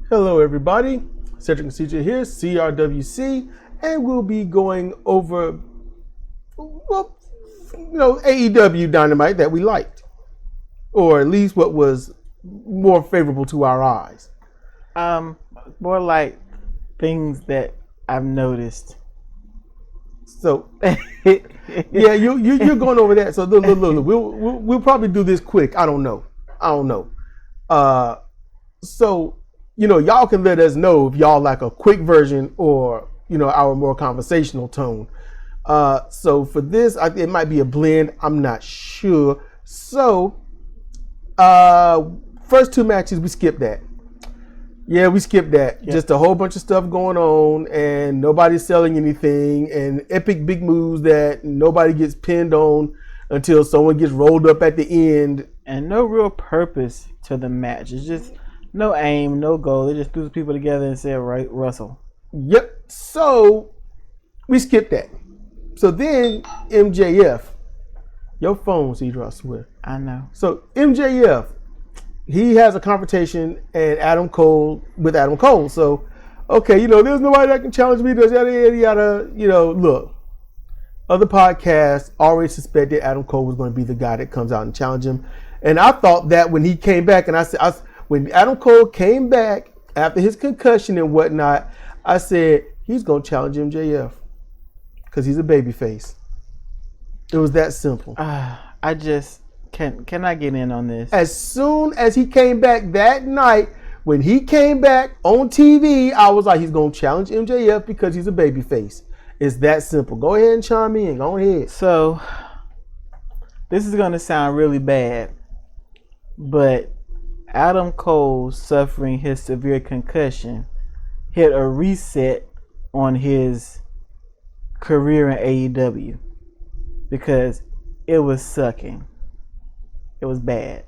Hello, everybody. Cedric and CJ here, CRWC, and we'll be going over, AEW Dynamite that we liked, or at least what was more favorable to our eyes. More like things that I've noticed. So, yeah, you're going over that. So look, we'll probably do this quick. I don't know. So. Y'all can let us know if y'all like a quick version or, our more conversational tone. So for this, it might be a blend. I'm not sure. So, first two matches, we skipped that. Yeah, we skipped that. Yep. Just a whole bunch of stuff going on and nobody's selling anything and epic big moves that nobody gets pinned on until someone gets rolled up at the end. And no real purpose to the match. It's just... no aim, no goal. They just threw people together and said, right, Russell. Yep. So, we skipped that. So then, MJF. Your phone, Cedar, I swear. I know. So, MJF, he has a confrontation with Adam Cole. So, okay, there's nobody that can challenge me. There's yada, yada, look. Other podcasts already suspected Adam Cole was going to be the guy that comes out and challenge him. And I thought that when he came back, and when Adam Cole came back after his concussion and whatnot, I said, he's going to challenge MJF because he's a babyface. It was that simple. I just, can I get in on this? As soon as he came back that night, when he came back on TV, I was like, he's going to challenge MJF because he's a babyface. It's that simple. Go ahead and chime in. Go ahead. So, this is going to sound really bad, but Adam Cole, suffering his severe concussion, hit a reset on his career in AEW because it was sucking. It was bad.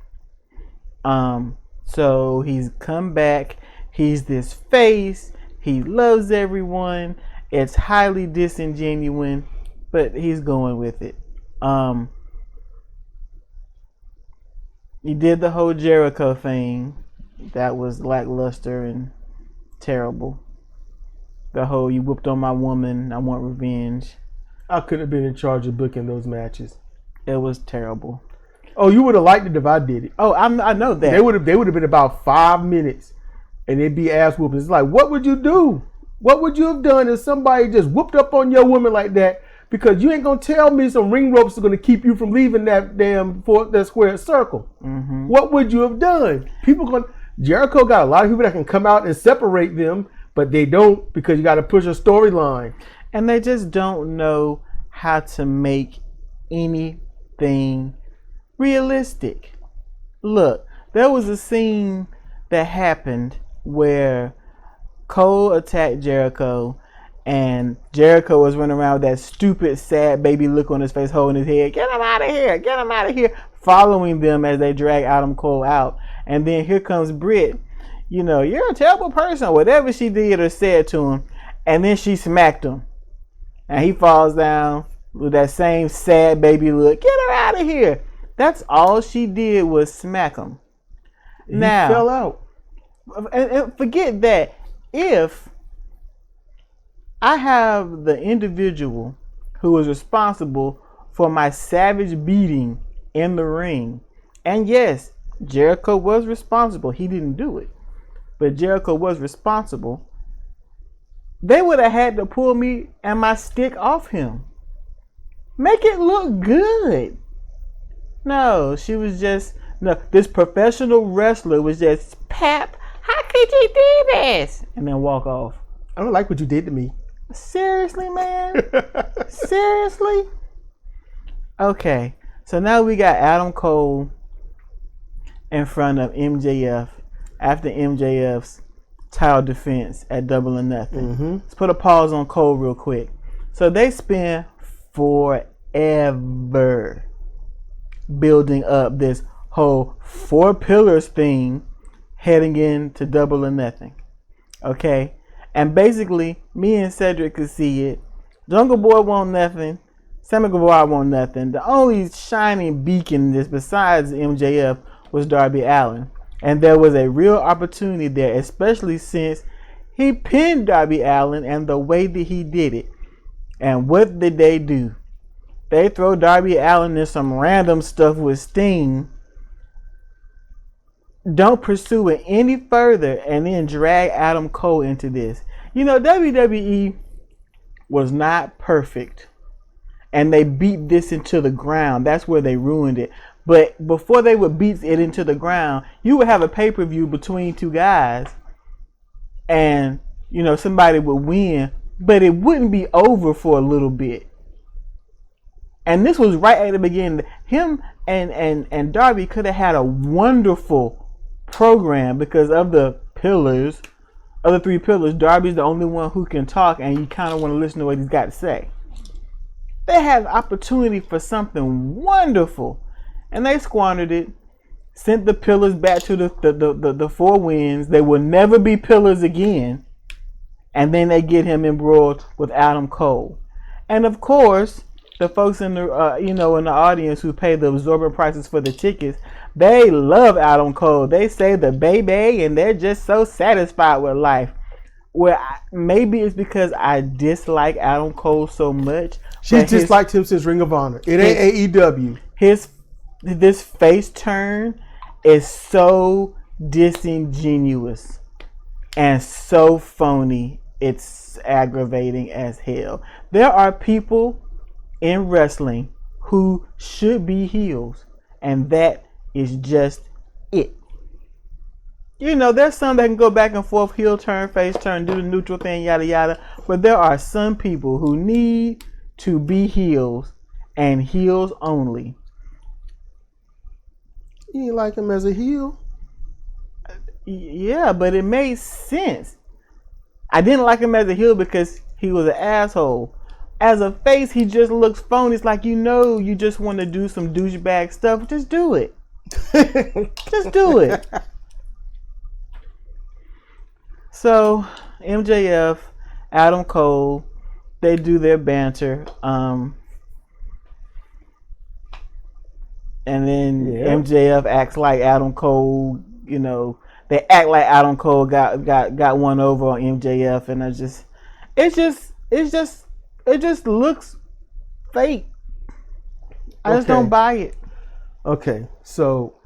So he's come back. He's this face. He loves everyone. It's highly disingenuous, but he's going with it. He did the whole Jericho thing. That was lackluster and terrible. The whole, you whooped on my woman, I want revenge. I could have been in charge of booking those matches. It was terrible. Oh, you would have liked it if I did it. Oh, I know that. They would have been about 5 minutes and it'd be ass whooping. It's like, what would you do? What would you have done if somebody just whooped up on your woman like that? Because you ain't going to tell me some ring ropes are going to keep you from leaving that that square circle. Mm-hmm. What would you have done? Jericho got a lot of people that can come out and separate them, but they don't because you got to push a storyline. And they just don't know how to make anything realistic. Look, there was a scene that happened where Cole attacked Jericho. And Jericho was running around with that stupid, sad baby look on his face, holding his head. Get him out of here! Get him out of here! Following them as they drag Adam Cole out. And then here comes Britt. You're a terrible person. Whatever she did or said to him. And then she smacked him. And he falls down with that same sad baby look. Get her out of here! That's all she did was smack him. He fell out. And forget that. If I have the individual who was responsible for my savage beating in the ring. And yes, Jericho was responsible. He didn't do it. But Jericho was responsible. They would have had to pull me and my stick off him. Make it look good. No, this professional wrestler was just, Pap, how could you do this? And then walk off. I don't like what you did to me. Seriously, man? Seriously? Okay, so now we got Adam Cole in front of MJF after MJF's title defense at Double or Nothing. Mm-hmm. Let's put a pause on Cole real quick. So they spent forever building up this whole 4 pillars thing heading into Double or Nothing. Okay? And basically, me and Cedric could see it. Jungle Boy want nothing. Sammy Guevara want nothing. The only shining beacon in this besides MJF was Darby Allin. And there was a real opportunity there, especially since he pinned Darby Allin and the way that he did it. And what did they do? They throw Darby Allin in some random stuff with Sting. Don't pursue it any further and then drag Adam Cole into this. You know, WWE was not perfect. And they beat this into the ground. That's where they ruined it. But before they would beat it into the ground, you would have a pay-per-view between two guys. And, you know, somebody would win. But it wouldn't be over for a little bit. And this was right at the beginning. Him and Darby could have had a wonderful program because of the pillars. Of the three pillars, Darby's the only one who can talk, and you kind of want to listen to what he's got to say. They had an opportunity for something wonderful, and they squandered it. Sent the pillars back to the four winds. They will never be pillars again. And then they get him embroiled with Adam Cole. And of course, the folks in the in the audience who pay the absorbent prices for the tickets, they love Adam Cole. They say the baby, and they're just so satisfied with life. Well, maybe it's because I dislike Adam Cole so much. She disliked him since Ring of Honor. It ain't AEW. This face turn is so disingenuous and so phony. It's aggravating as hell. There are people in wrestling who should be heels, and that is just it. You know, there's some that can go back and forth, heel turn, face turn, do the neutral thing, yada yada. But there are some people who need to be heels and heels only. You ain't like him as a heel? Yeah, but it made sense. I didn't like him as a heel because he was an asshole. As a face, he just looks phony. It's like, you just want to do some douchebag stuff. Just do it. Just do it. So, MJF, Adam Cole, they do their banter. And then MJF acts like Adam Cole, they act like Adam Cole got one over on MJF, and it just looks fake. I just don't buy it. Okay, so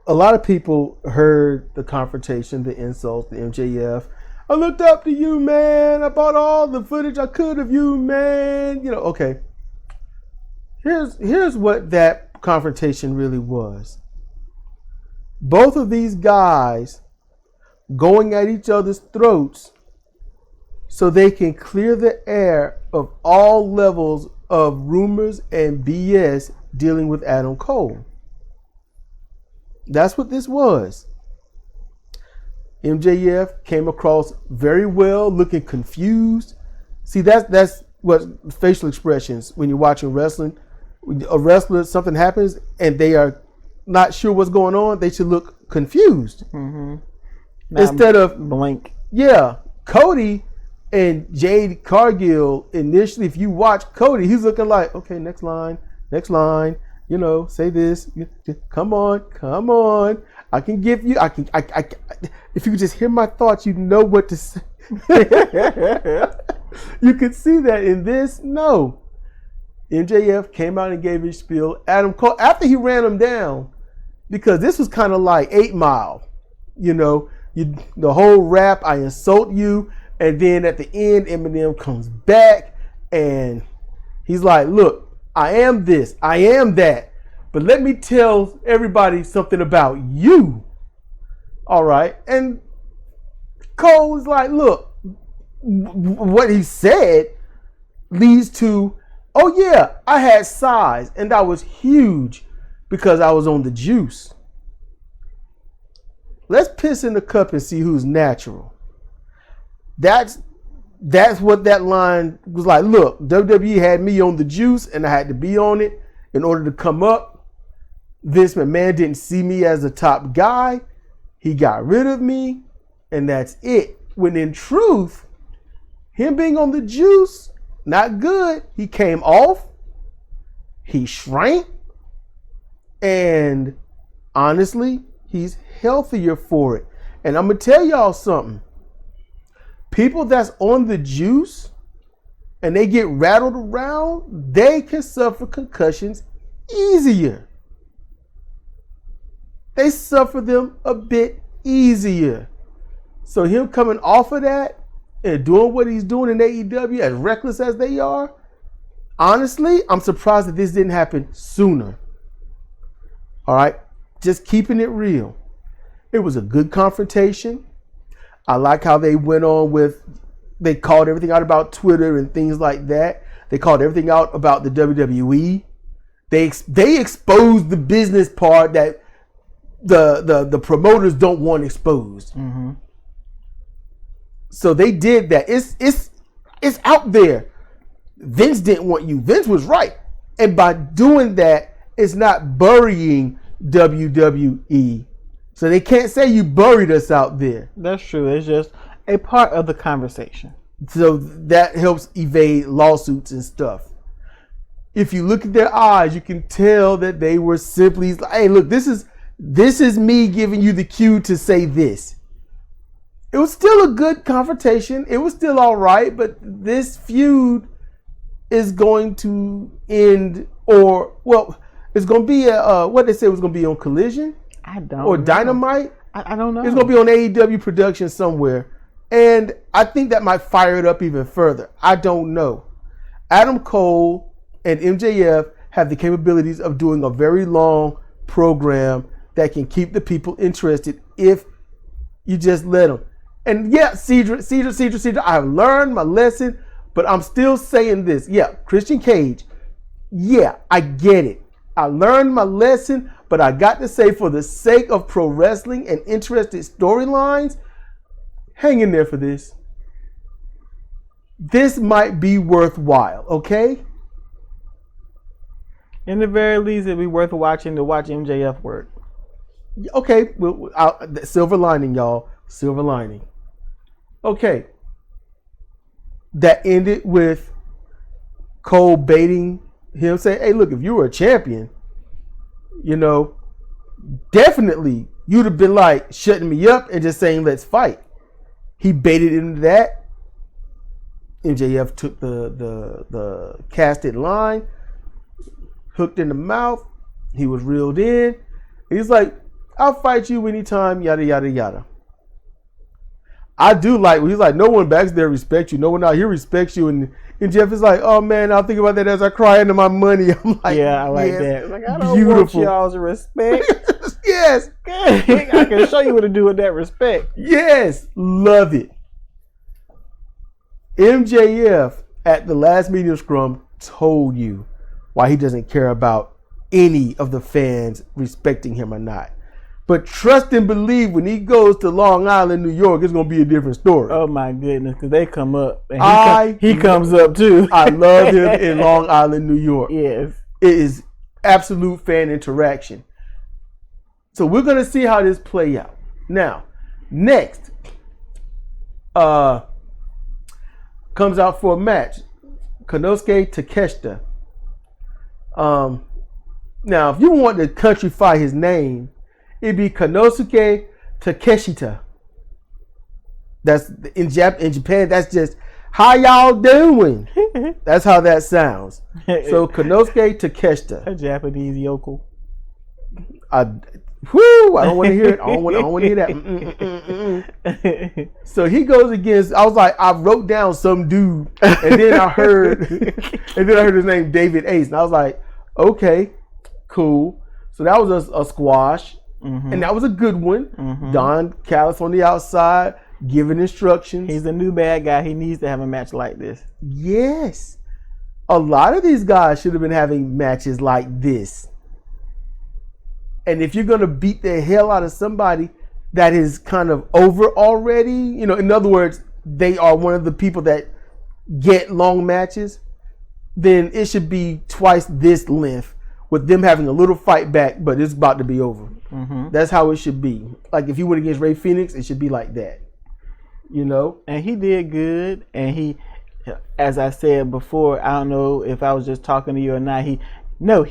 a lot of people heard the confrontation, the insults, the MJF. I looked up to you, man. I bought all the footage I could of you, man. Okay. Here's what that confrontation really was. Both of these guys going at each other's throats so they can clear the air of all levels of rumors and BS dealing with Adam Cole. That's what this was. MJF came across very well, looking confused. See, that's what facial expressions when you're watching wrestling. A wrestler, something happens and they are not sure what's going on, they should look confused. Mm-hmm. Instead of blank. Yeah, Cody and Jade Cargill initially, if you watch Cody, he's looking like, okay, next line, say this. Come on. I can give you. If you could just hear my thoughts, you know what to say. You could see that in this. No. MJF came out and gave his spiel. Adam Cole, after he ran him down, because this was kind of like 8 Mile, the whole rap, I insult you, and then at the end, Eminem comes back and he's like, look, I am this, I am that, but let me tell everybody something about you. All right. And Cole was like, look, what he said leads to, oh yeah, I had size and I was huge because I was on the juice. Let's piss in the cup and see who's natural. That's what that line was like. Look, WWE had me on the juice and I had to be on it in order to come up. Vince McMahon didn't see me as a top guy. He got rid of me and that's it. When in truth, him being on the juice, not good. He came off. He shrank. And honestly, He's healthier for it. And I'm going to tell y'all something. People that's on the juice and they get rattled around, they can suffer concussions easier. They suffer them a bit easier. So him coming off of that and doing what he's doing in AEW, as reckless as they are, honestly, I'm surprised that this didn't happen sooner. All right? Just keeping it real. It was a good confrontation. I like how they went on with, they called everything out about Twitter and things like that. They called everything out about the WWE. They exposed the business part that the promoters don't want exposed. Mm-hmm. So they did that. It's out there. Vince didn't want you. Vince was right. And by doing that, it's not burying WWE. So they can't say you buried us out there. That's true. It's just a part of the conversation. So that helps evade lawsuits and stuff. If you look at their eyes, you can tell that they were simply, hey, look, this is me giving you the cue to say this. It was still a good confrontation. It was still all right, but this feud is going to end, it's going to be what they said was going to be on Collision. I don't or know. Dynamite. I don't know. It's going to be on AEW production somewhere. And I think that might fire it up even further. I don't know. Adam Cole and MJF have the capabilities of doing a very long program that can keep the people interested if you just let them. And yeah, Cedric, I've learned my lesson, but I'm still saying this. Yeah, Christian Cage. Yeah, I get it. I learned my lesson, but I got to say, for the sake of pro wrestling and interested storylines, hang in there for this. This might be worthwhile, okay? In the very least, it'd be worth watching to watch MJF work. Okay, silver lining, y'all. Silver lining. Okay. That ended with Cole baiting him, saying, hey, look, if you were a champion, definitely you'd have been like shutting me up and just saying, let's fight. He baited into that. MJF took the casted line, hooked in the mouth. He was reeled in. He's like, I'll fight you anytime, yada, yada, yada. I do like when he's like, no one back there respects you. No one out here respects you. And Jeff is like, oh, man, I'll think about that as I cry into my money. I'm like, yeah, I like that. Like, I don't want y'all's respect. Yes. I can show you what to do with that respect. Yes. Love it. MJF at the last media scrum told you why he doesn't care about any of the fans respecting him or not. But trust and believe, when he goes to Long Island, New York, it's going to be a different story. Oh, my goodness, because they come up. And he comes up, too. I love him in Long Island, New York. Yes. It is absolute fan interaction. So we're going to see how this play out. Now, next, comes out for a match, Konosuke Takeshita. Now, if you want to countrify his name, it'd be Konosuke Takeshita. That's in Japan. That's just how y'all doing. That's how that sounds. So Konosuke Takeshita, a Japanese yokel. I don't want to hear it. I don't want to hear that. So he goes against. I was like, I wrote down some dude, and then I heard his name, David Ace, and I was like, okay, cool. So that was a squash. Mm-hmm. And that was a good one. Mm-hmm. Don Callis on the outside, giving instructions. He's the new bad guy. He needs to have a match like this. Yes. A lot of these guys should have been having matches like this. And if you're going to beat the hell out of somebody that is kind of over already, in other words, they are one of the people that get long matches, then it should be twice this length, with them having a little fight back, but it's about to be over. Mm-hmm. That's how it should be. Like if you went against Rey Fenix, it should be like that. And he did good. And he, as I said before, I don't know if I was just talking to you or not. He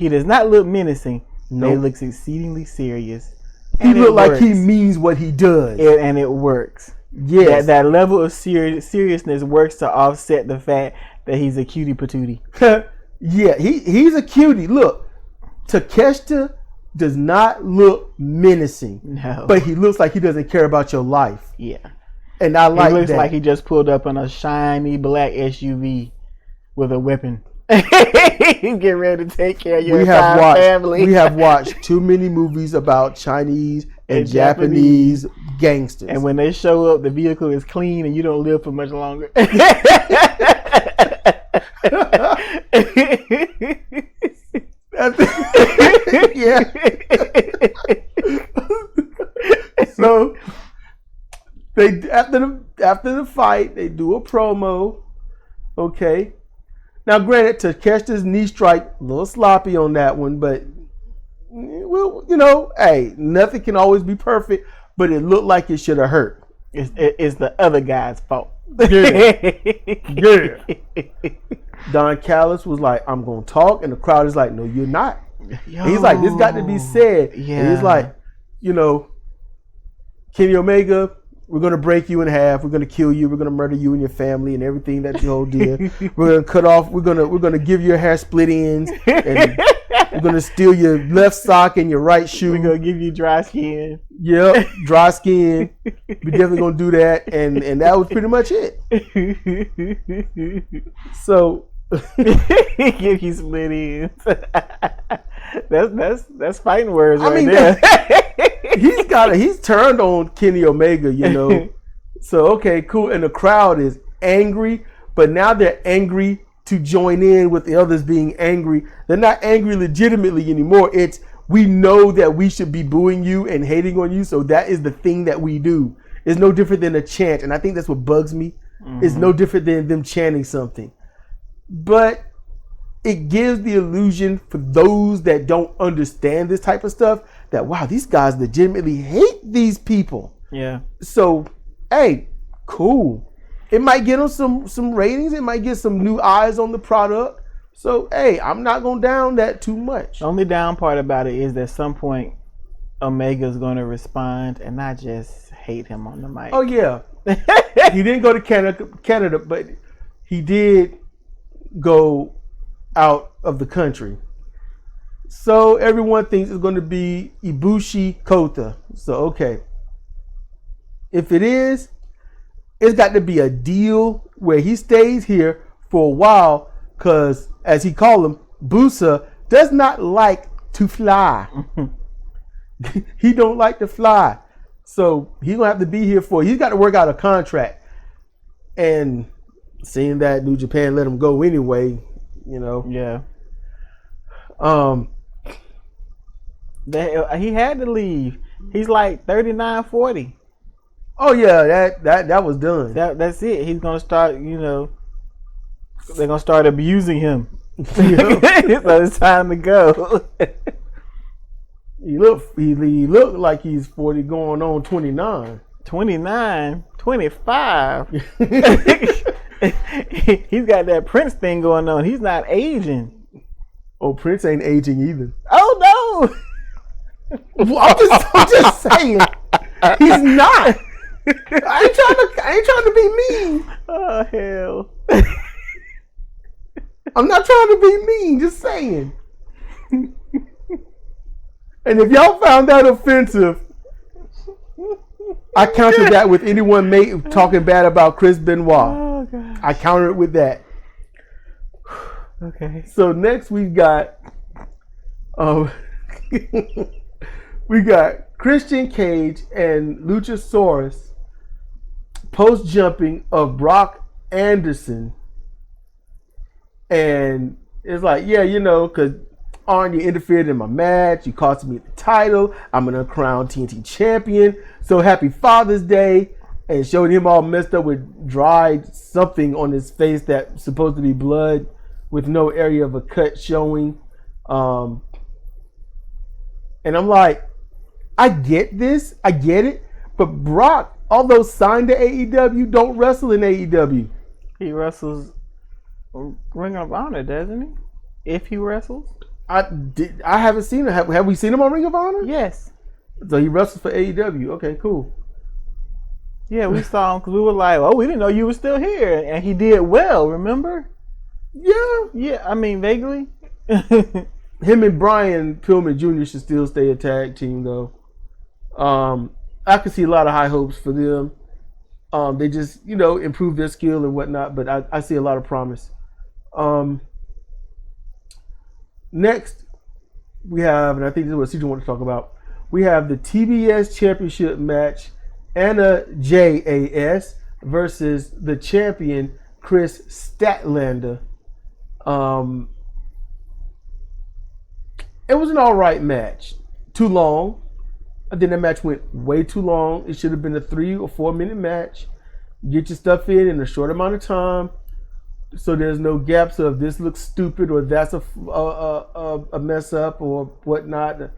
does not look menacing. Nope. He looks exceedingly serious. He look like he means what he does. And it works. Yes. That level of seriousness works to offset the fact that he's a cutie patootie. Yeah, he's a cutie. Look, Takeshita does not look menacing. No. But he looks like he doesn't care about your life. Yeah. And I like that. He looks like he just pulled up in a shiny black SUV with a weapon. Get ready to take care of your family. We have watched too many movies about Chinese and Japanese gangsters. And when they show up, the vehicle is clean and you don't live for much longer. Yeah. So they after the fight, they do a promo. Okay. Now, granted, Takeshita's knee strike a little sloppy on that one, but well, you know, hey, nothing can always be perfect. But it looked like it should have hurt. It's the other guy's fault. Yeah. Yeah. Don Callis was like, "I'm gonna talk," and the crowd is like, "No, you're not." Yo. He's like, "This got to be said." Yeah. And he's like, you know, Kenny Omega, we're gonna break you in half. We're gonna kill you. We're gonna murder you and your family and everything that you whole did. We're gonna cut off. We're gonna give your hair split ends, and we're gonna steal your left sock and your right shoe. We're gonna give you dry skin. Yep, dry skin. We're definitely gonna do that, and that was pretty much it. So give you split ends. That's fighting words. I mean, there. he's turned on Kenny Omega, you know. So okay, cool. And the crowd is angry, but now they're angry to join in with the others being angry. They're not angry legitimately anymore. It's, we know that we should be booing you and hating on you, so that is the thing that we do. It's no different than a chant, and I think that's what bugs me. Mm-hmm. It's no different than them chanting something. But it gives the illusion for those that don't understand this type of stuff that, wow, these guys legitimately hate these people. Yeah. So, hey, cool. It might get them some ratings. It might get some new eyes on the product. So, hey, I'm not going to down that too much. The only down part about it is that at some point Omega's going to respond and not just hate him on the mic. Oh, yeah. He didn't go to Canada, but he did go out of the country. So everyone thinks it's going to be Ibushi Kota. So, okay. If it is, it's got to be a deal where he stays here for a while, because, as he called him, Busa does not like to fly. He don't like to fly. So he's going to have to be here he's got to work out a contract. And seeing that New Japan let him go anyway, you know. Yeah. He had to leave. He's like 39, 40. Oh yeah, that was done. That's it. He's gonna start, they're gonna start abusing him. So it's time to go. He looked like he's 40 going on 29. 29, 25. He's got that Prince thing going on. He's not aging. Oh, Prince ain't aging either. Oh no! I'm just saying, he's not. I ain't trying to be mean. Oh hell! I'm not trying to be mean. Just saying. And if y'all found that offensive, I countered that with anyone talking bad about Chris Benoit. Oh gosh. I countered it with that. Okay. So next we got we got Christian Cage and Luchasaurus post jumping of Brock Anderson, and it's like, yeah, because Arn, you interfered in my match, you cost me the title, I'm gonna crown TNT champion, so happy Father's Day, and showed him all messed up with dried something on his face that's supposed to be blood with no area of a cut showing. And I'm like, I get this, I get it, but Brock, although signed to AEW, don't wrestle in AEW. He wrestles Ring of Honor, doesn't he? If he wrestles. I haven't seen him. Have we seen him on Ring of Honor? Yes. So he wrestles for AEW. Okay, cool. Yeah, we saw him because we were like, oh, we didn't know you were still here. And he did well, remember? Yeah. Yeah, I mean, vaguely. Him and Brian Pillman Jr. should still stay a tag team, though. I could see a lot of high hopes for them. They just, improve their skill and whatnot, but I see a lot of promise. Next, we have, and I think this is what CJ wanted to talk about, we have the TBS Championship match, Anna JAS versus the champion, Chris Statlander. It was an alright match. Too long. I think that match went way too long. It should have been a 3 or 4 minute match. Get your stuff in a short amount of time, so there's no gaps of this looks stupid or that's a mess up or whatnot.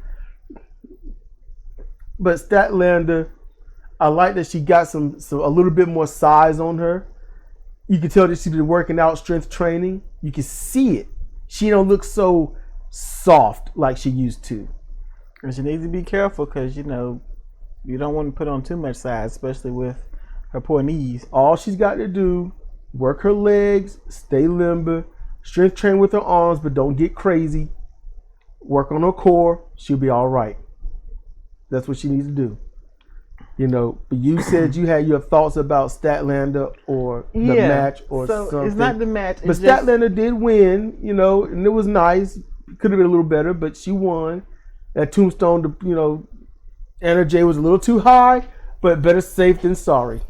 But Statlander, I like that she got a little bit more size on her. You can tell that she's been working out strength training. You can see it. She don't look so soft like she used to. And she needs to be careful because, you don't want to put on too much size, especially with her poor knees. All she's got to do, work her legs, stay limber, strength train with her arms, but don't get crazy. Work on her core. She'll be all right. That's what she needs to do. But you said you had your thoughts about Statlander or the match or something. It's not the match. But Statlander did win, and it was nice. Could have been a little better, but she won. That tombstone, Anna J was a little too high, but better safe than sorry.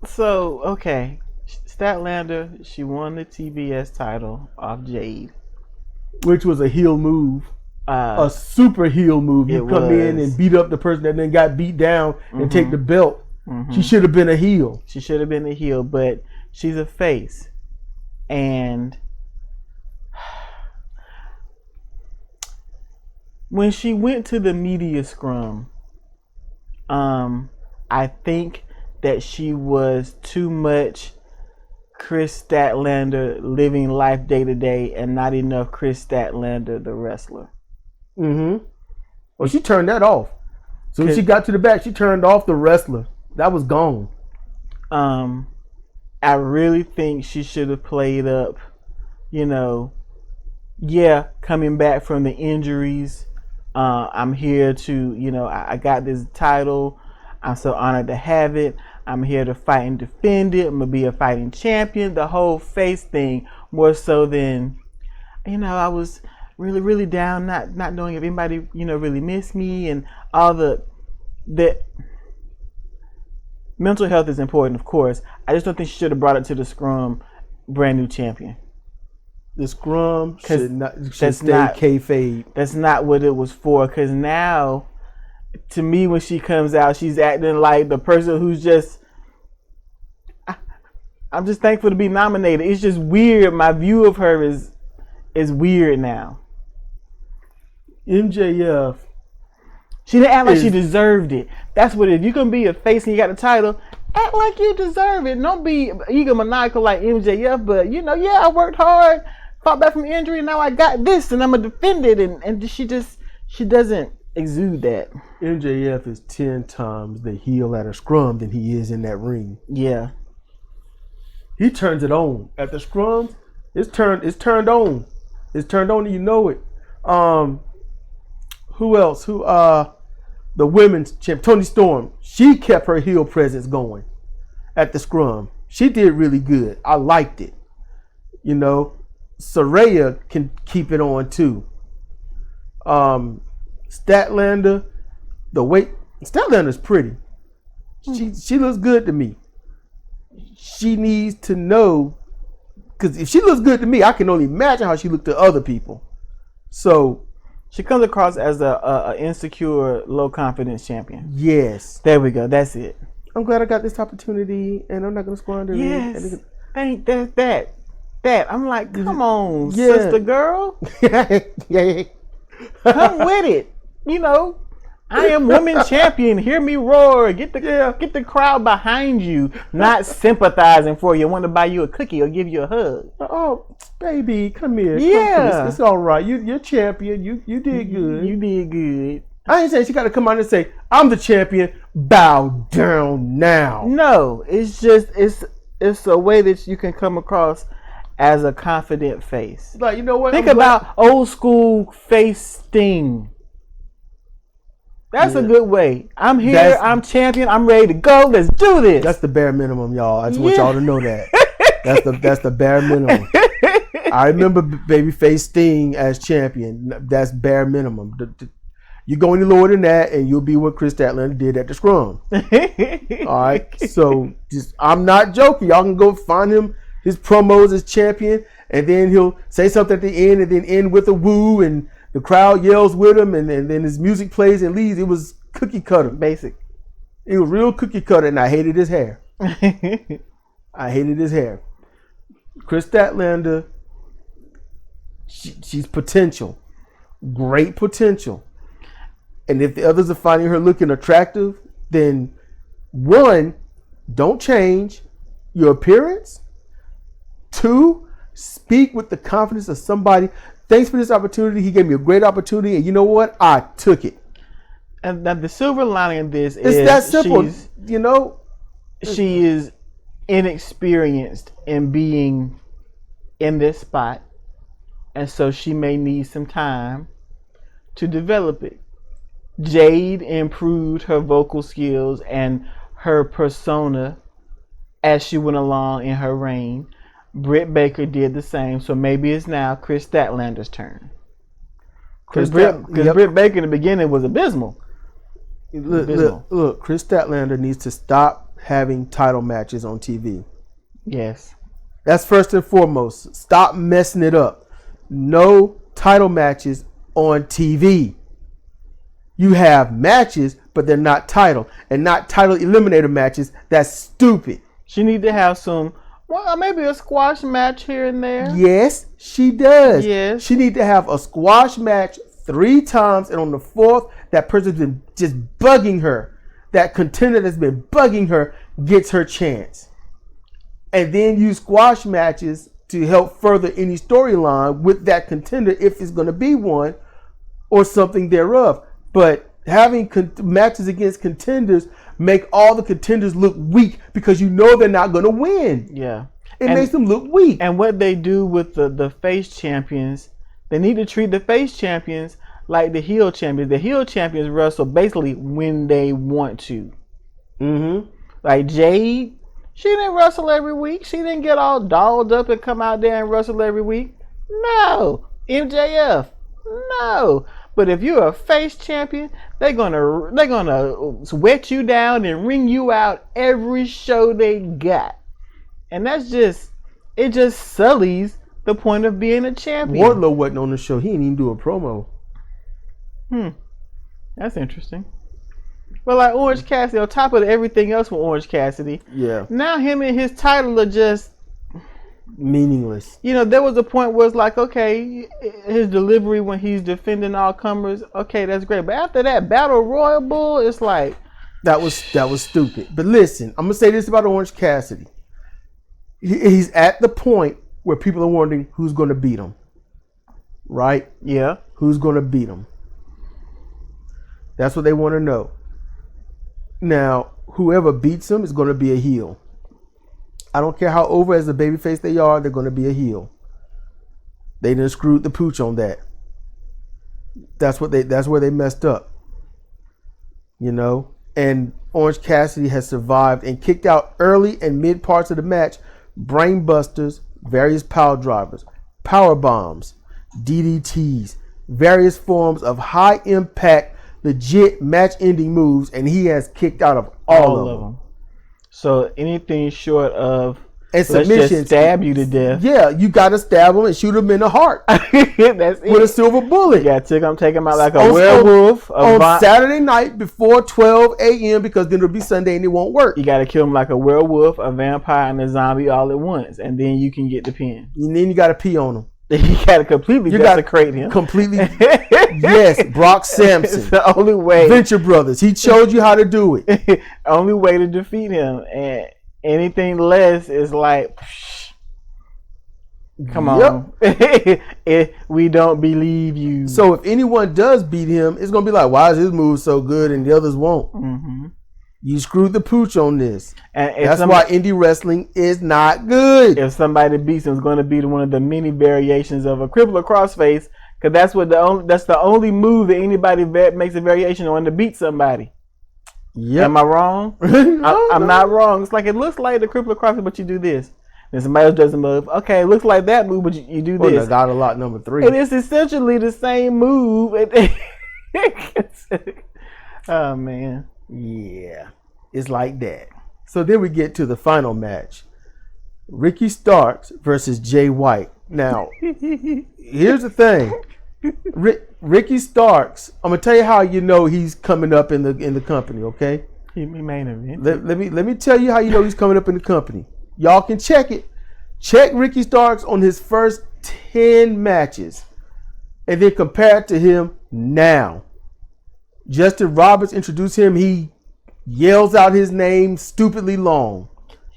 So, okay. Statlander, she won the TBS title off Jade. Which was a heel move. A super heel move. You come in and beat up the person that then got beat down and take the belt. Mm-hmm. She should have been a heel. She should have been a heel, but she's a face. And when she went to the media scrum, I think that she was too much Chris Statlander living life day to day and not enough Chris Statlander the wrestler. Mm-hmm. Well, she turned that off. So when she got to the back, she turned off the wrestler. That was gone. I really think she should have played up, coming back from the injuries. I'm here to, I got this title. I'm so honored to have it. I'm here to fight and defend it. I'm going to be a fighting champion. The whole face thing, more so than, I was really, really down, not knowing if anybody, really missed me, and all the mental health is important, of course. I just don't think she should have brought it to the scrum brand new champion. The scrum should stay kayfabe. That's not what it was for, because now, to me, when she comes out, she's acting like the person who's just, I'm just thankful to be nominated. It's just weird. My view of her is weird now. MJF. She didn't act like she deserved it. That's what it is. If you're going to be a face and you got the title, act like you deserve it. Don't be egomaniacal like MJF, but, I worked hard, fought back from injury, and now I got this, and I'm going to defend it. And she doesn't exude that. MJF is 10 times the heel at a scrum than he is in that ring. Yeah. He turns it on. At the scrums, it's turned on. It's turned on and you know it. Who else? The women's champ, Toni Storm. She kept her heel presence going at the scrum. She did really good. I liked it. Saraya can keep it on too. Statlander, Statlander's pretty. She looks good to me. She needs to know, because if she looks good to me, I can only imagine how she looked to other people. So she comes across as a insecure, low confidence champion. Yes. There we go. That's it. I'm glad I got this opportunity, and I'm not going to squander it. Yes. Ain't that. I'm like, come on, sister girl. Yeah. Come with it. I am women champion. Hear me roar. Get the crowd behind you, not sympathizing for you. Want to buy you a cookie or give you a hug. Oh, baby, come here. Yeah. It's all right. You're champion. You did good. You did good. I ain't saying she got to come out and say, I'm the champion, bow down now. No, it's just, it's a way that you can come across as a confident face. Like, you know what? Think about old school face Sting. That's a good way. I'm here, I'm champion, I'm ready to go, let's do this. That's the bare minimum, y'all. I just want y'all to know that. That's the bare minimum. I remember Babyface Sting as champion. That's bare minimum. You go any lower than that, and you'll be what Chris Statlander did at the Scrum. All right. So I'm not joking. Y'all can go find him his promos as champion, and then he'll say something at the end, and then end with a woo, and the crowd yells with him, and then his music plays and leaves. It was cookie cutter, basic. It was real cookie cutter, and I hated his hair. I hated his hair. Chris Statlander, she's potential, great potential. And if the others are finding her looking attractive, then one, don't change your appearance. Two, speak with the confidence of somebody. Thanks for this opportunity. He gave me a great opportunity, and you know what? I took it. And the silver lining of this is that simple. You know, she is inexperienced in being in this spot, and so she may need some time to develop it. Jade improved her vocal skills and her persona as she went along in her reign. Britt Baker did the same, so maybe it's now Chris Statlander's turn. Because Britt Baker in the beginning was abysmal. Look, Chris Statlander needs to stop having title matches on TV. Yes. That's first and foremost. Stop messing it up. No title matches on TV. You have matches, but they're not title. And not title eliminator matches. That's stupid. She need to have some, well, maybe a squash match here and there. Yes, she does. Yes. She need to have a squash match 3 times, and on the 4th, that person's been just bugging her. That contender that's been bugging her gets her chance. And then use squash matches to help further any storyline with that contender if it's going to be one or something thereof. But having matches against contenders make all the contenders look weak because you know they're not going to win. Yeah. It makes them look weak. And what they do with the face champions, they need to treat the face champions like the heel champions. The heel champions wrestle basically when they want to. Mm-hmm. Like Jade, she didn't wrestle every week. She didn't get all dolled up and come out there and wrestle every week. No. MJF, no. But if you're a face champion, they're gonna sweat you down and ring you out every show they got. And it just sullies the point of being a champion. Wardlow wasn't on the show. He didn't even do a promo. That's interesting. Well, like Orange Cassidy, on top of everything else with Orange Cassidy, yeah. Now him and his title are just meaningless. You know, there was a point where it's like, okay, his delivery when he's defending all comers, okay, that's great. But after that Battle Royal Bull, it's like that was stupid. But listen, I'm gonna say this about Orange Cassidy. He's at the point where people are wondering who's going to beat him. Right? Yeah. Who's going to beat him? That's what they want to know. Now, whoever beats him is going to be a heel. I don't care how over as a babyface they are, they're going to be a heel. They done screwed the pooch on that. That's where they messed up. You know? And Orange Cassidy has survived and kicked out early and mid parts of the match brain busters, various power drivers, power bombs, DDTs, various forms of high impact, legit match ending moves, and he has kicked out of all of them. So anything short of and let's just stab you to death. Yeah, you gotta stab him and shoot him in the heart. That's it. With a silver bullet. Yeah, take him out like a werewolf. On Saturday night before 12 a.m. because then it'll be Sunday and it won't work. You gotta kill him like a werewolf, a vampire, and a zombie all at once, and then you can get the pin. And then you gotta pee on him. You gotta completely desecrate him. Completely. Yes, Brock Sampson. It's the only way. Venture Brothers. He showed you how to do it. Only way to defeat him, and anything less is like. Psh. Come on. We don't believe you. So if anyone does beat him, it's going to be like, why is his move so good and the others won't? Mm-hmm. You screwed the pooch on this. And that's why indie wrestling is not good. If somebody beats him, it's going to be one of the many variations of a cripple or crossface, because that's the only move that anybody makes a variation on to beat somebody. Yep. Am I wrong? I'm not wrong. It's like, it looks like the cripple or crossface, but you do this. And somebody else does a move. Okay, it looks like that move, but you do this. Oh, got a lot number 3. And it's essentially the same move. Oh, man. Yeah, it's like that. So then we get to the final match. Ricky Starks versus Jay White. Now, here's the thing. Ricky Starks, I'm going to tell you how you know he's coming up in the company, okay? He main event. Let me tell you how you know he's coming up in the company. Y'all can check it. Check Ricky Starks on his first 10 matches and then compare it to him now. Justin Roberts introduced him. He yells out his name stupidly long.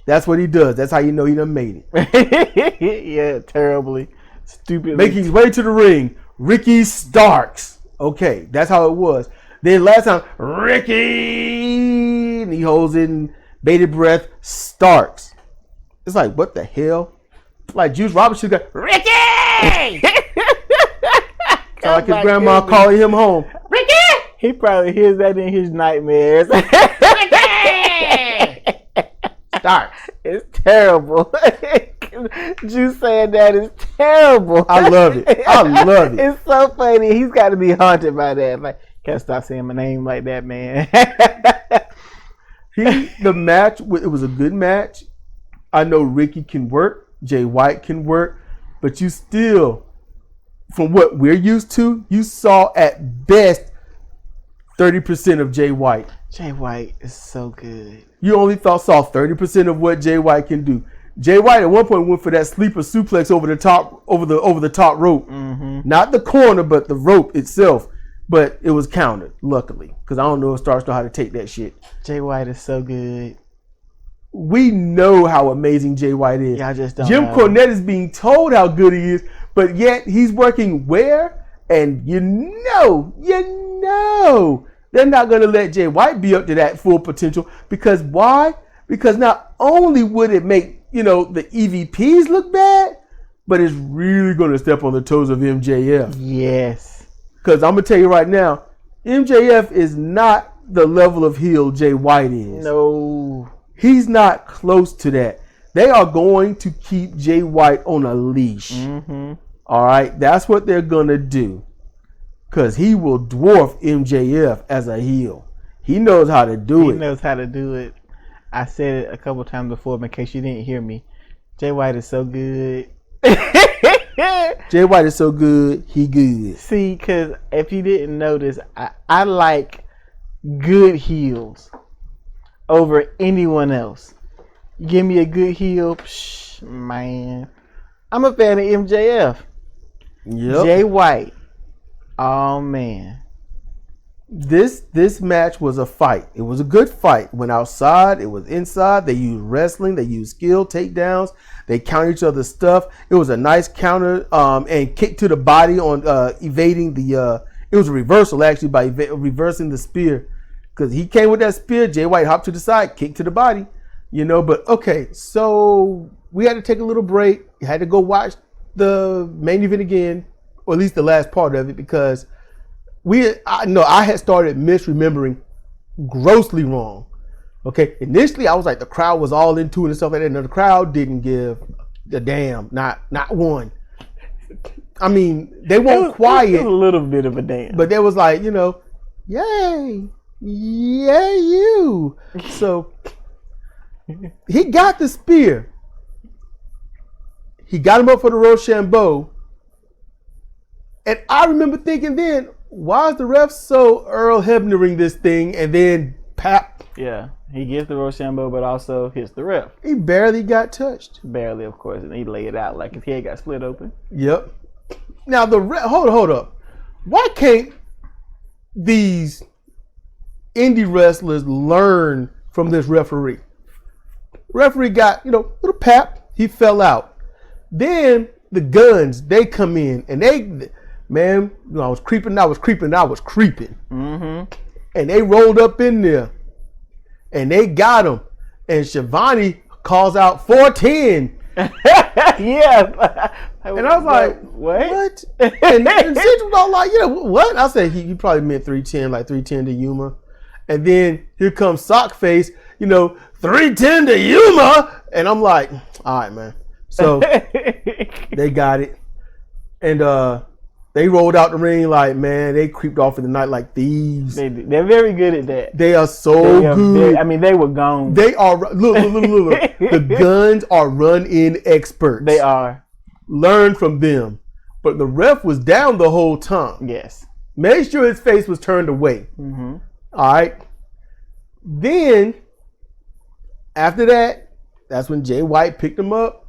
That's what he does. That's how you know he done made it. Yeah, terribly. Stupidly. Making his way to the ring. Ricky Starks. Okay, that's how it was. Then last time, Ricky, and he holds in bated breath, Starks. It's like, what the hell? Like Juice Roberts should go, Ricky! Like his grandma calling him home. Ricky! He probably hears that in his nightmares. Starks. It's terrible. Juice saying that is terrible. I love it. It's so funny. He's got to be haunted by that. Like, can't stop saying my name like that, man. The match, it was a good match. I know Ricky can work. Jay White can work. But you still, from what we're used to, you saw at best 30% of Jay White. Jay White is so good. You only saw 30% of what Jay White can do. Jay White at one point went for that sleeper suplex over the top rope. Mm-hmm. Not the corner, but the rope itself. But it was countered, luckily, because I don't know if Starks know how to take that shit. Jay White is so good. We know how amazing Jay White is. Yeah, I just don't Jim know. Cornette is being told how good he is, but yet he's working where? And you know, they're not going to let Jay White be up to that full potential. Because why? Because not only would it make, the EVPs look bad, but it's really going to step on the toes of MJF. Yes. Because I'm going to tell you right now, MJF is not the level of heel Jay White is. No. He's not close to that. They are going to keep Jay White on a leash. Mm-hmm. All right? That's what they're going to do. Because he will dwarf MJF as a heel. He knows how to do it. He knows how to do it. I said it a couple times before, but in case you didn't hear me, Jay White is so good. Jay White is so good, he good. See, because if you didn't notice, I like good heels over anyone else. Give me a good heel, man. I'm a fan of MJF. Yep. Jay White. Oh, man. This match was a fight. It was a good fight. Went outside. It was inside. They used wrestling. They used skill takedowns. They counter each other's stuff. It was a nice counter and kick to the body on evading the. It was a reversal actually by reversing the spear, because he came with that spear. Jay White hopped to the side, kick to the body. But okay. So we had to take a little break. We had to go watch the main event again, or at least the last part of it, because I had started misremembering grossly wrong. Okay, initially I was like, the crowd was all into it and stuff like that. And the crowd didn't give a damn, not one. I mean, they weren't quiet. It was a little bit of a damn, but they was like, yay, you. So he got the spear. He got him up for the Rochambeau. And I remember thinking then, why is the ref so Earl Hebnering this thing, and then pap? Yeah, he gets the Rochambeau, but also hits the ref. He barely got touched. Barely, of course, and he laid it out like his head got split open. Yep. Now the ref, hold up. Why can't these indie wrestlers learn from this referee? Referee got, little pap. He fell out. Then the guns, they come in and they, man, I was creeping. Mm-hmm. And they rolled up in there and they got him. And Shivani calls out 410. Yeah. And I was like, what? And Sid was all like, what? I said, he probably meant 310, like 310 to Yuma. And then here comes Sockface, 310 to Yuma. And I'm like, all right, man. So they got it. And they rolled out the ring like, man, they creeped off in the night like thieves. They're very good at that. They are so good. They were gone. They are, look. The guns are run-in experts. They are. Learn from them. But the ref was down the whole time. Yes. Made sure his face was turned away. Mm-hmm. All right. Then, after that, that's when Jay White picked him up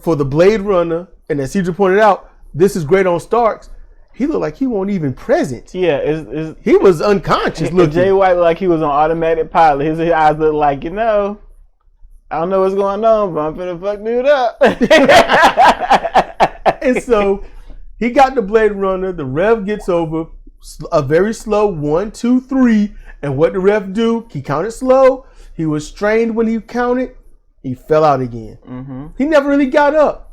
for the Blade Runner. And as Cedric pointed out, this is great on Starks. He looked like he wasn't even present. Yeah. He was unconscious looking. Jay White looked like he was on automatic pilot. His eyes looked like, I don't know what's going on, but I'm finna fuck dude up. And so he got the Blade Runner. The ref gets over a very slow 1, 2, 3. And what the ref do? He counted slow. He was strained when he counted. He fell out again. Mm-hmm. He never really got up.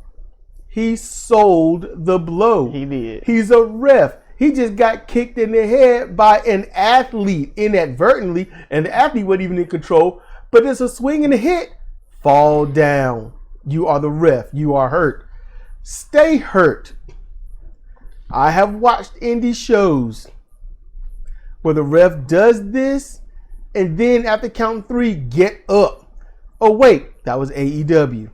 He sold the blow. He did. He's a ref. He just got kicked in the head by an athlete inadvertently, and the athlete wasn't even in control. But it's a swing and a hit. Fall down. You are the ref. You are hurt. Stay hurt. I have watched indie shows where the ref does this, and then after counting 3, get up. Oh wait, that was AEW.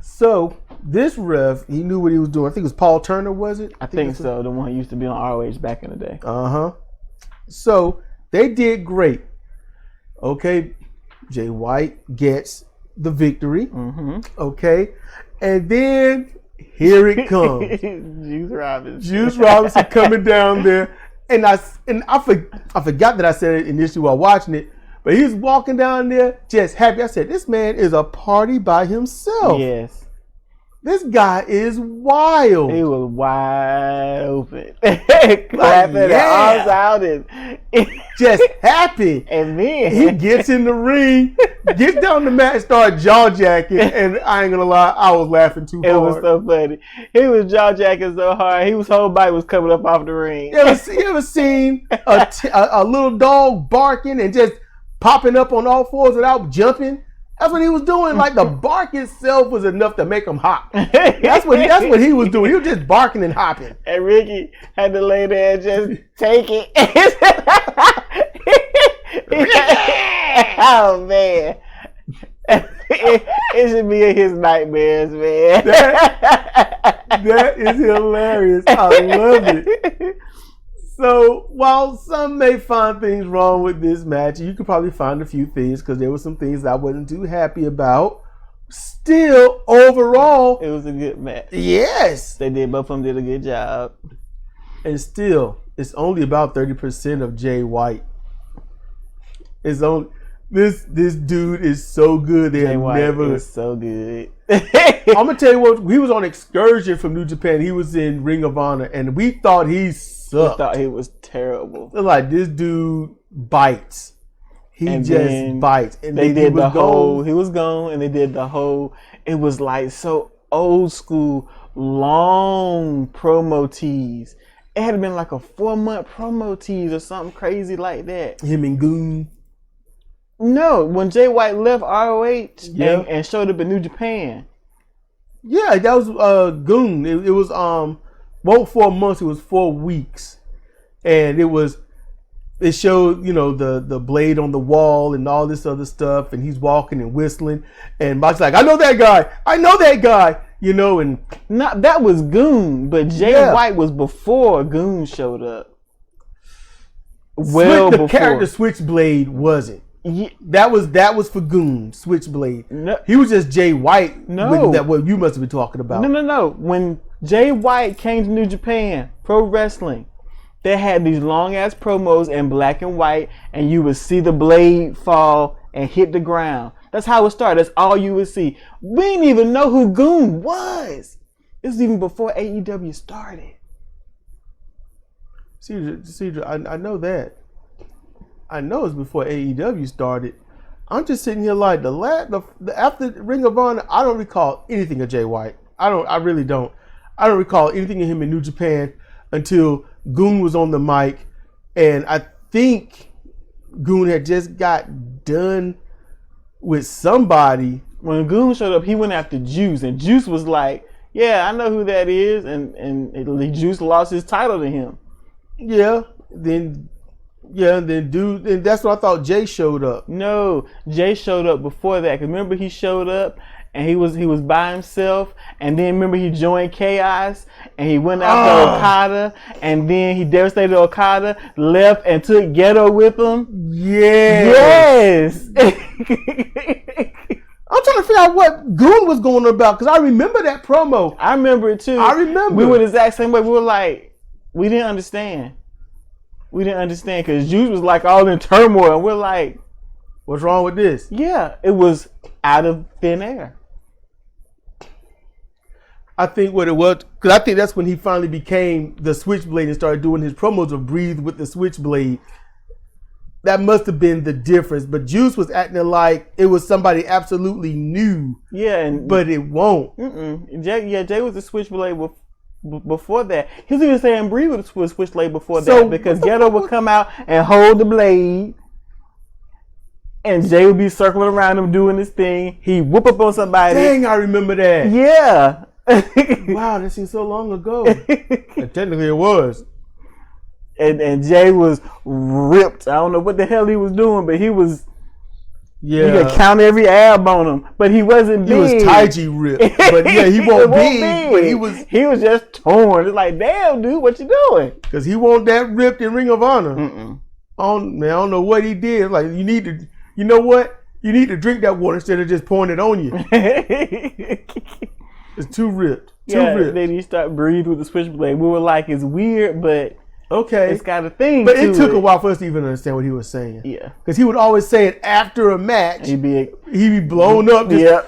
So this ref, he knew what he was doing. I think it was Paul Turner, was it? I think so. The one who used to be on ROH back in the day. So they did great. Okay, Jay White gets the victory. Mm-hmm. Okay, and then here it comes. Juice Robinson coming down there. And I forgot that I said it initially while watching it, but he was walking down there just happy. I said, this man is a party by himself. Yes. This guy is wild. He was wide open. Clapping arms out and just happy. And then he gets in the ring, gets down the mat, and start jaw jacking. And I ain't gonna lie, I was laughing too hard. It was so funny. He was jaw jacking so hard. His whole body was coming up off the ring. You ever seen a little dog barking and just popping up on all fours without jumping? That's what he was doing. Like the bark itself was enough to make him hop. That's what he was doing. He was just barking and hopping. And Ricky had to lay there and just take it. Oh man. It should be in his nightmares, man. That is hilarious. I love it. So while some may find things wrong with this match, you could probably find a few things because there were some things I wasn't too happy about. Still, overall, it was a good match. Yes, both of them did a good job. And still, it's only about 30% of Jay White. It's only this dude is so good. Jay White is so good. I'm gonna tell you what. He was on excursion from New Japan. He was in Ring of Honor, and we thought he sucked. We thought he was terrible. Like this dude bites. He just bites. And they did the whole. He was gone, and they did the whole. It was like so old school, long promo tease. It had been like a 4-month promo tease or something crazy like that. Him and Goon. No, when Jay White left ROH and showed up in New Japan. Yeah, that was Goon. It was won't 4 months, it was 4 weeks. And it showed, the blade on the wall and all this other stuff, and he's walking and whistling. And Mike's like, I know that guy, and not that was Goon, but Jay White was before Goon showed up. The character Switchblade wasn't. Yeah. That was for Goon, Switchblade. No. He was just Jay White. No. What you must have been talking about. No. When Jay White came to New Japan, pro wrestling, they had these long ass promos in black and white, and you would see the blade fall and hit the ground. That's how it started. That's all you would see. We didn't even know who Goon was. This was even before AEW started. See, I know that. I know it's before AEW started. I'm just sitting here like after Ring of Honor, I don't recall anything of Jay White. I really don't. I don't recall anything of him in New Japan until Goon was on the mic, and I think Goon had just got done with somebody. When Goon showed up, he went after Juice, and Juice was like, "Yeah, I know who that is," and Juice lost his title to him. Then that's when I thought Jay showed up. No, Jay showed up before that. 'Cause remember, he showed up and he was by himself, and then remember he joined Chaos and he went after Okada, and then he devastated Okada, left and took Ghetto with him. Yes. I'm trying to figure out what Goon was going on about, because I remember that promo. I remember it too. I remember. We were the exact same way. We were like, we didn't understand. We didn't understand because Juice was like all in turmoil, and we're like, what's wrong with this? Yeah, it was out of thin air. I think what it was, because I think that's when he finally became the Switchblade and started doing his promos of Breathe with the Switchblade. That must have been the difference. But Juice was acting like it was somebody absolutely new. Yeah, but it won't. Jay was the Switchblade before that. He was even saying Breathe with the Switchblade before that, because Ghetto would come out and hold the blade, and Jay would be circling around him doing his thing. He'd whoop up on somebody. Dang, I remember that. Yeah. Wow, that seems so long ago. And technically it was. And Jay was ripped. I don't know what the hell he was doing, but he was. Yeah. You could count every ab on him, but he wasn't big. He was Taiji ripped, but yeah, he wasn't big, but he was just torn. It's like, damn, dude, what you doing? Because he wasn't that ripped in Ring of Honor. I don't know what he did. Like, you need to, you know what? You need to drink that water instead of just pouring it on you. It's too ripped. Too ripped. Then he started Breathe with the Switchblade. We were like, it's weird, but okay, it's got a thing. But it took a while for us to even understand what he was saying. Yeah, because he would always say it after a match. He'd be blown up. Yeah,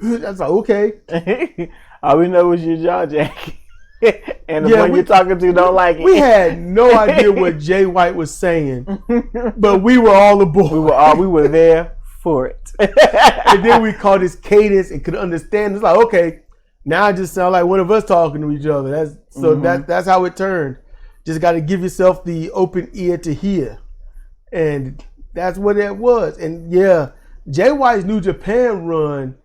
that's like, okay. All we know is your jaw jacking, and the one you're talking to don't like it. We had no idea what Jay White was saying, but we were all aboard. We were there for it. And then we caught his cadence and could understand. It's like, okay, now it just sounds like one of us talking to each other. That's how it turned. Just got to give yourself the open ear to hear, and that's what it was. And yeah, Jay White's New Japan run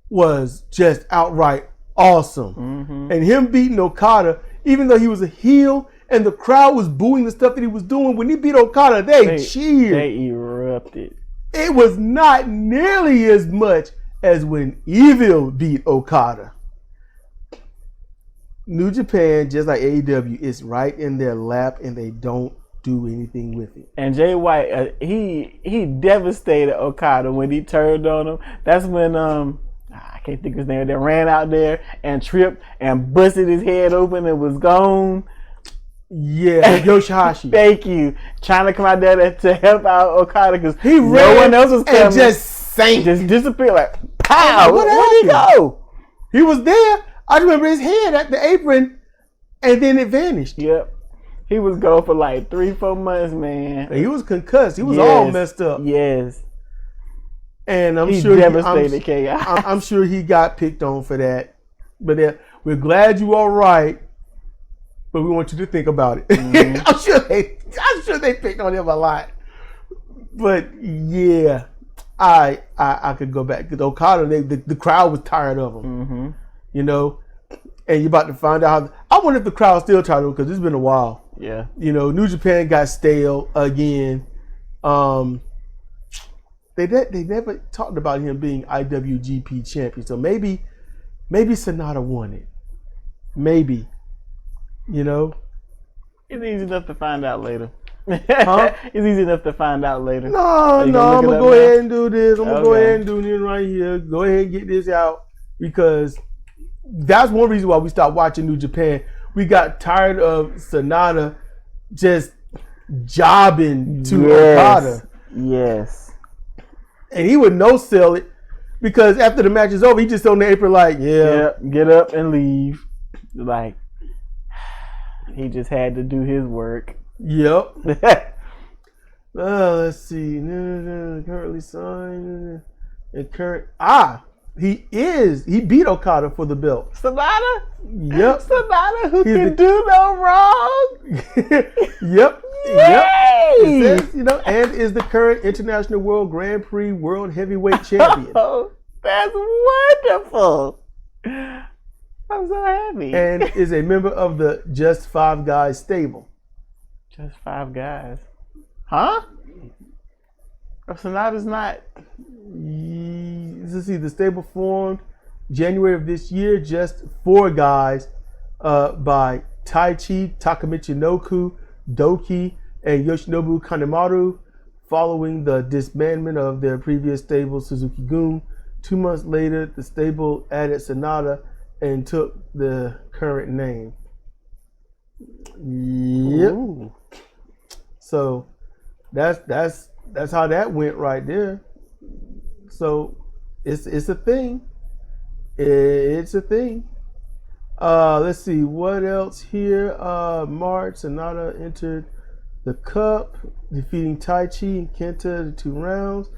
was just outright awesome. And him beating Okada, even though he was a heel and the crowd was booing the stuff that he was doing, when he beat Okada, they cheered. They erupted. It was not nearly as much as when Evil beat Okada. New Japan, just like AEW, is right in their lap, and they don't do anything with it. And Jay White, he devastated Okada when he turned on him. That's when I can't think of his name. They ran out there and tripped and busted his head open and was gone. Yeah, Yoshihashi. Thank you. Trying to come out there to help out Okada because no one else was coming. And just sank. Just disappeared like, pow! Where'd he go? He was there. I remember his head at the apron, and then it vanished. Yep. He was gone for like 3-4 months, man. He was concussed. He was all messed up. Yes. And he devastated Chaos. I'm sure he got picked on for that. But we're glad you're all right, but we want you to think about it. I'm sure they picked on him a lot. But yeah, I could go back because Okada, the crowd was tired of him. You know, and you're about to find out I wonder if the crowd's still tired of him because it's been a while. Yeah. You know, New Japan got stale again. They never talked about him being IWGP champion. So maybe Sonata won it. Maybe. You know? It's easy enough to find out later. Huh? It's easy enough to find out later. No, I'm going to go ahead and do this. I'm going to go ahead and do this right here. Go ahead and get this out because that's one reason why we stopped watching New Japan. We got tired of Sonata just jobbing to Okada. Yes. And he would no sell it because after the match is over, he just on the apron like, yeah, get up and leave. Like, he just had to do his work. Yep. Let's see. Currently signed. He beat Okada for the belt. Sonata? Yep. Sonata who can do no wrong. Yep. Yay! Yep. It says, and is the current International World Grand Prix World Heavyweight Champion. Oh, that's wonderful. I'm so happy. And is a member of the Just Five Guys stable. Just Five Guys. Huh? Sonata's not. Let's see, the stable formed January of this year, just 4 guys by Taichi, Takamichinoku, Doki, and Yoshinobu Kanemaru, following the disbandment of their previous stable, Suzuki-gun. 2 months later, the stable added Sonata and took the current name. Yep. Ooh. So that's how that went right there. So it's a thing. It's a thing. Let's see what else here. March, Sonata entered the Cup, defeating Taichi and Kenta in 2 rounds.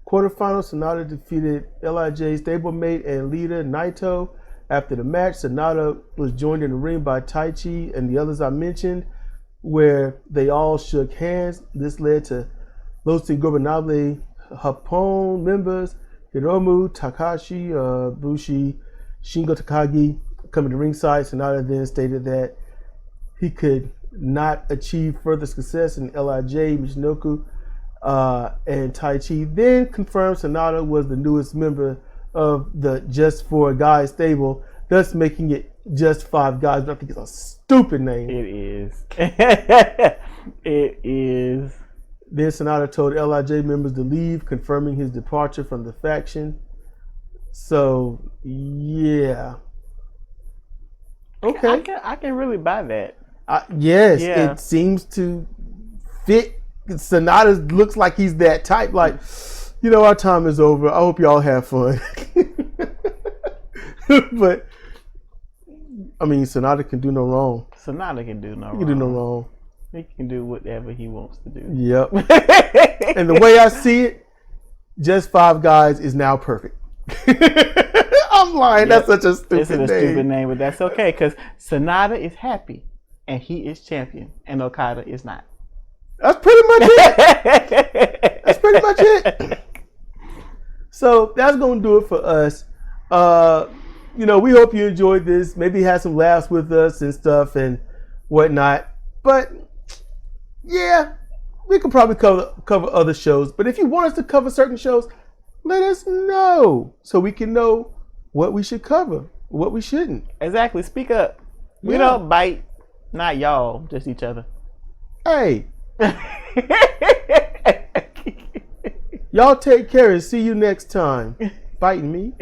Quarterfinals, Sonata defeated LIJ stablemate and leader Naito. After the match, Sonata was joined in the ring by Taichi and the others I mentioned, where they all shook hands. This led to Los Ingobernables Japón members Hiromu, Takashi, Bushi, Shingo Takagi coming to ringside. Sonata then stated that he could not achieve further success in LIJ. Michinoku and Taichi then confirmed Sonata was the newest member of the Just 4 Guys stable, thus making it Just 5 Guys. But I think it's a stupid name. It is. It is. Then Sonata told LIJ members to leave, confirming his departure from the faction. So, yeah. Okay. I can really buy that. Yes, yeah. It seems to fit. Sonata looks like he's that type. Like, our time is over. I hope y'all have fun. But, I mean, Sonata can do no wrong. Sonata can do no wrong. He can do no wrong. He can do whatever he wants to do. Yep. And the way I see it, Just 5 Guys is now perfect. I'm lying. Yep. That's such a stupid name. It's a stupid name, but that's okay because Sonata is happy and he is champion and Okada is not. That's pretty much it. That's pretty much it. So that's going to do it for us. We hope you enjoyed this. Maybe had some laughs with us and stuff and whatnot. But yeah, we could probably cover other shows. But if you want us to cover certain shows, let us know so we can know what we should cover, what we shouldn't. Exactly. Speak up. We don't bite. Not y'all, just each other. Hey. Y'all take care and see you next time. Biting me.